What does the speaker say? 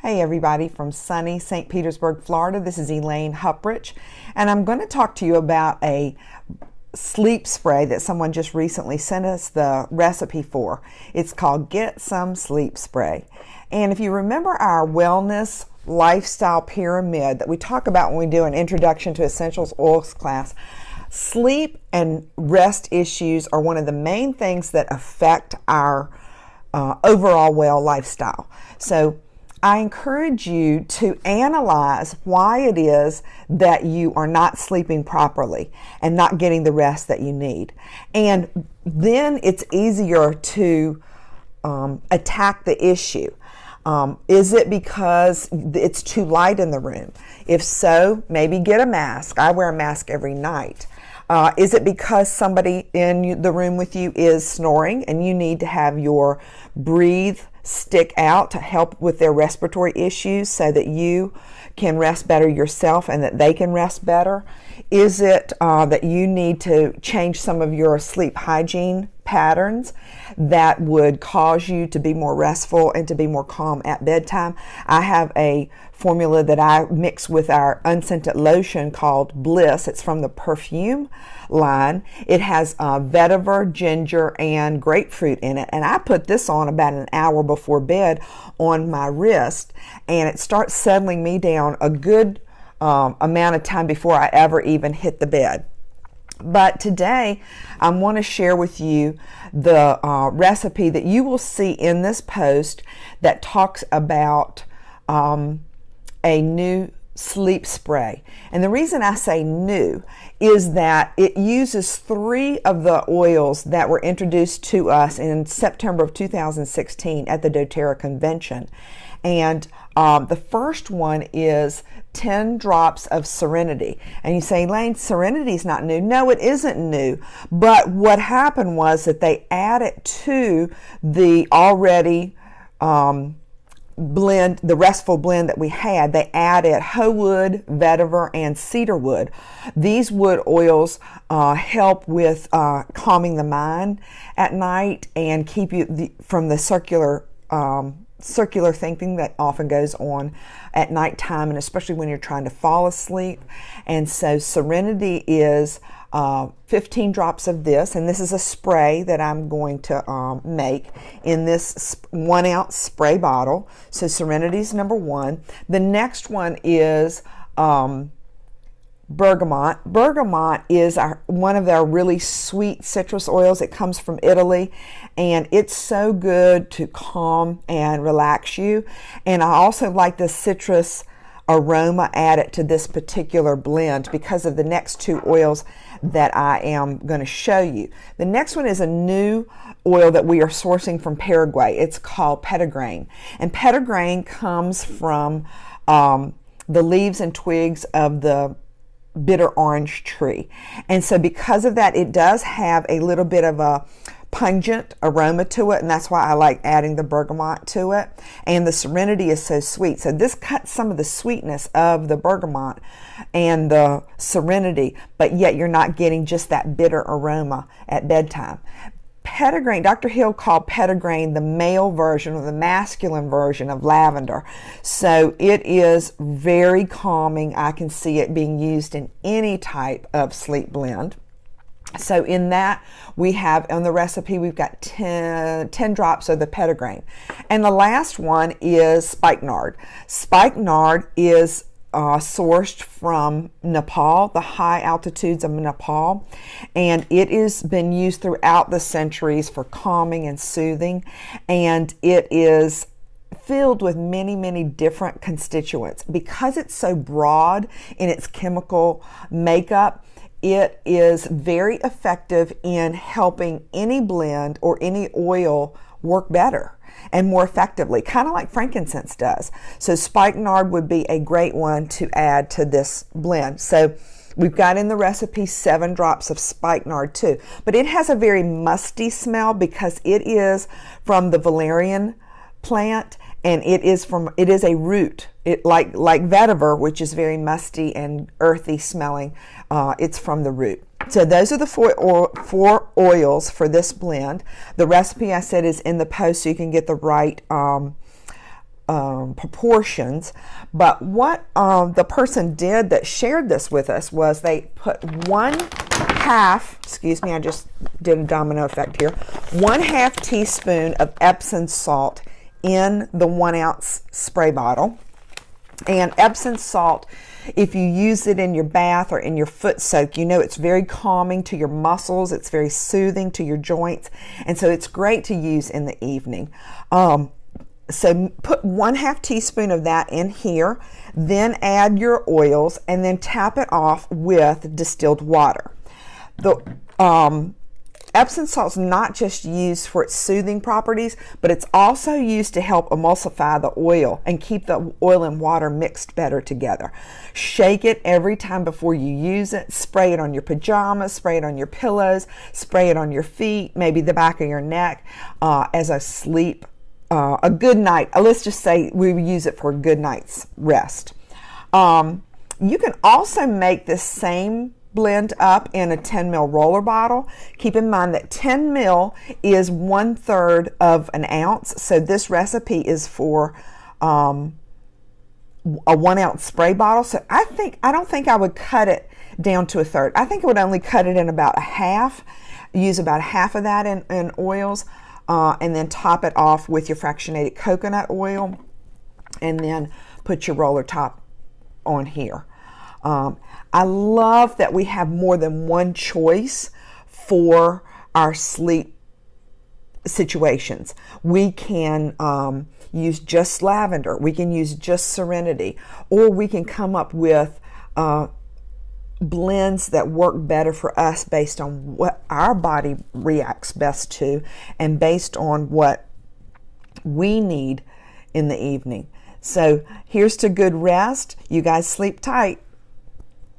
Hey everybody from sunny St. Petersburg, Florida. This is Elaine Huprich, and I'm going to talk to you about a sleep spray that someone just recently sent us the recipe for. It's called Get Some Sleep Spray. And if you remember our wellness lifestyle pyramid that we talk about when we do an Introduction to Essentials Oils class, sleep and rest issues are one of the main things that affect our overall well lifestyle. So I encourage you to analyze why it is that you are not sleeping properly and not getting the rest that you need. And then it's easier to attack the issue. Is it because it's too light in the room? If so, maybe get a mask. I wear a mask every night. Is it because somebody in the room with you is snoring and you need to have your breathe stick out to help with their respiratory issues so that you can rest better yourself and that they can rest better? Is it that you need to change some of your sleep hygiene patterns that would cause you to be more restful and to be more calm at bedtime? I have a formula that I mix with our unscented lotion called Bliss. It's from the perfume line. It has vetiver, ginger, and grapefruit in it. And I put this on about an hour before bed on my wrist, and it starts settling me down a good amount of time before I ever even hit the bed. But today I want to share with you the recipe that you will see in this post that talks about a new sleep spray. And the reason I say new is that it uses 3 of the oils that were introduced to us in September of 2016 at the doTERRA convention. And the first one is 10 drops of Serenity. And you say, Elaine, Serenity is not new. No, it isn't new. But what happened was that they added to the already blend, the restful blend that we had, they added hoe wood, vetiver, and cedar wood. These wood oils help with calming the mind at night and keep you from the circular thinking that often goes on at nighttime, and especially when you're trying to fall asleep. And so Serenity is 15 drops of this, and this is a spray that I'm going to make in this 1 ounce spray bottle. So Serenity is number 1. The next one is bergamot. Bergamot is one of our really sweet citrus oils. It comes from Italy, and it's so good to calm and relax you. And I also like the citrus aroma added to this particular blend because of the next 2 oils that I am going to show you. The next one is a new oil that we are sourcing from Paraguay. It's called petitgrain, and petitgrain comes from the leaves and twigs of the bitter orange tree. And so because of that, it does have a little bit of a pungent aroma to it, and that's why I like adding the bergamot to it. And the Serenity is so sweet, so this cuts some of the sweetness of the bergamot and the Serenity, but yet you're not getting just that bitter aroma at bedtime. Petitgrain, Dr. Hill called petitgrain the male version or the masculine version of lavender. So it is very calming. I can see it being used in any type of sleep blend. So in that, we have on the recipe, we've got 10 drops of the petitgrain. And the last one is spikenard. Spikenard is sourced from Nepal, the high altitudes of Nepal, and it has been used throughout the centuries for calming and soothing, and it is filled with many, many different constituents. Because it's so broad in its chemical makeup, it is very effective in helping any blend or any oil work better and more effectively, kind of like frankincense does. So spikenard would be a great one to add to this blend. So we've got in the recipe 7 drops of spikenard too, but it has a very musty smell because it is from the valerian plant, and it is a root. It like vetiver, which is very musty and earthy smelling. It's from the root. So those are the four oils for this blend. The recipe I said is in the post, so you can get the right proportions, but what the person did that shared this with us was they put 1/2, excuse me, I just did a domino effect here, 1/2 teaspoon of Epsom salt in the 1 ounce spray bottle. And Epsom salt, if you use it in your bath or in your foot soak, you know it's very calming to your muscles. It's very soothing to your joints. And so it's great to use in the evening. So put 1/2 teaspoon of that in here, then add your oils, and then tap it off with distilled water. The Epsom salt is not just used for its soothing properties, but it's also used to help emulsify the oil and keep the oil and water mixed better together. Shake it every time before you use it. Spray it on your pajamas, spray it on your pillows, spray it on your feet, maybe the back of your neck as a good night. Let's just say we use it for a good night's rest. You can also make this same blend up in a 10 ml roller bottle. Keep in mind that 10 ml is 1/3 of an ounce. So this recipe is for a 1 ounce spray bottle. So I don't think I would cut it down to 1/3. I think I would only cut it in about a half. Use about half of that in oils, and then top it off with your fractionated coconut oil, and then put your roller top on here. I love that we have more than one choice for our sleep situations. We can use just lavender, we can use just serenity, or we can come up with blends that work better for us based on what our body reacts best to and based on what we need in the evening. So here's to good rest. You guys sleep tight.